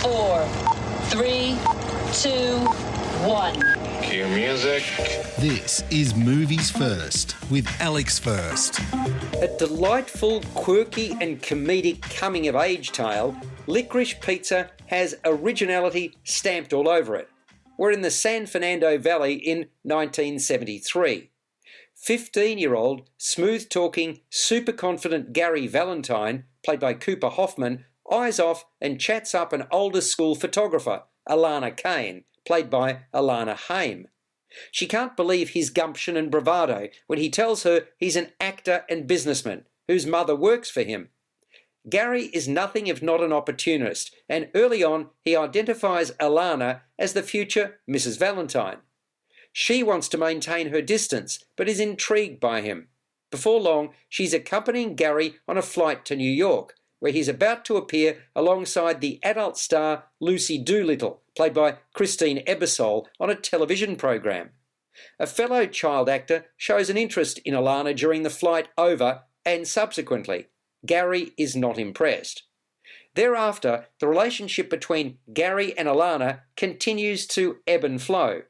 4, 3, 2, 1. Cue music. This is Movies First with Alex First. A delightful, quirky and comedic coming-of-age tale, Licorice Pizza has originality stamped all over it. We're in the San Fernando Valley in 1973. 15-year-old, smooth-talking, super-confident Gary Valentine, played by Cooper Hoffman, eyes off and chats up an older school photographer, Alana Kane, played by Alana Haim. She can't believe his gumption and bravado when he tells her he's an actor and businessman whose mother works for him. Gary is nothing if not an opportunist, and early on he identifies Alana as the future Mrs. Valentine. She wants to maintain her distance, but is intrigued by him. Before long, she's accompanying Gary on a flight to New York, where he's about to appear alongside the adult star Lucy Doolittle, played by Christine Ebersole, on a television program. A fellow child actor shows an interest in Alana during the flight over and subsequently. Gary is not impressed. Thereafter, the relationship between Gary and Alana continues to ebb and flow.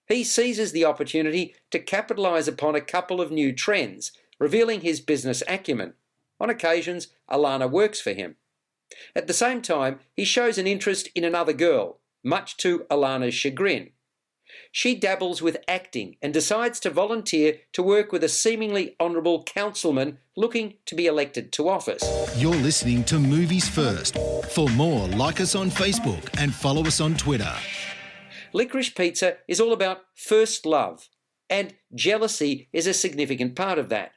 He seizes the opportunity to capitalise upon a couple of new trends, revealing his business acumen. On occasions, Alana works for him. At the same time, he shows an interest in another girl, much to Alana's chagrin. She dabbles with acting and decides to volunteer to work with a seemingly honourable councilman looking to be elected to office. You're listening to Movies First. For more, like us on Facebook and follow us on Twitter. Licorice Pizza is all about first love, and jealousy is a significant part of that.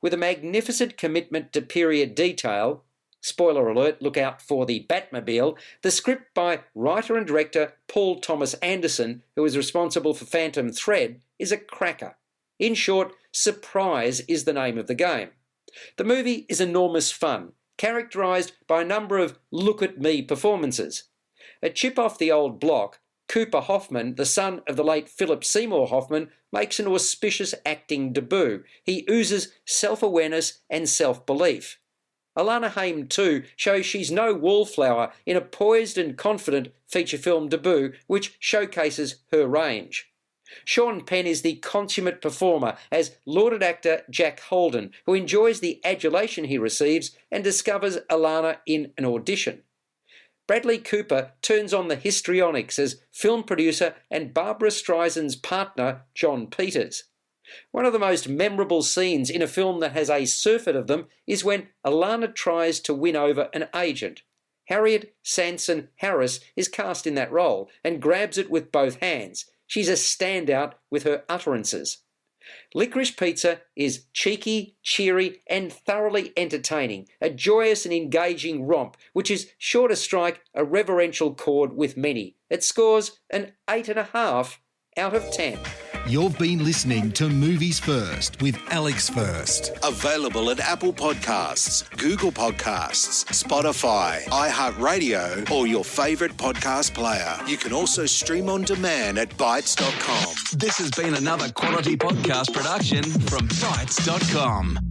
With a magnificent commitment to period detail, spoiler alert, look out for the Batmobile, the script by writer and director Paul Thomas Anderson, who is responsible for Phantom Thread, is a cracker. In short, surprise is the name of the game. The movie is enormous fun, characterised by a number of look-at-me performances. A chip off the old block, Cooper Hoffman, the son of the late Philip Seymour Hoffman, makes an auspicious acting debut. He oozes self-awareness and self-belief. Alana Haim, too, shows she's no wallflower in a poised and confident feature film debut which showcases her range. Sean Penn is the consummate performer as lauded actor Jack Holden, who enjoys the adulation he receives and discovers Alana in an audition. Bradley Cooper turns on the histrionics as film producer and Barbara Streisand's partner, John Peters. One of the most memorable scenes in a film that has a surfeit of them is when Alana tries to win over an agent. Harriet Sanson Harris is cast in that role and grabs it with both hands. She's a standout with her utterances. Licorice Pizza is cheeky, cheery and thoroughly entertaining, a joyous and engaging romp which is sure to strike a reverential chord with many. It scores an 8.5 out of 10. You've been listening to Movies First with Alex First. Available at Apple Podcasts, Google Podcasts, Spotify, iHeartRadio, or your favourite podcast player. You can also stream on demand at Bytes.com. This has been another quality podcast production from Bytes.com.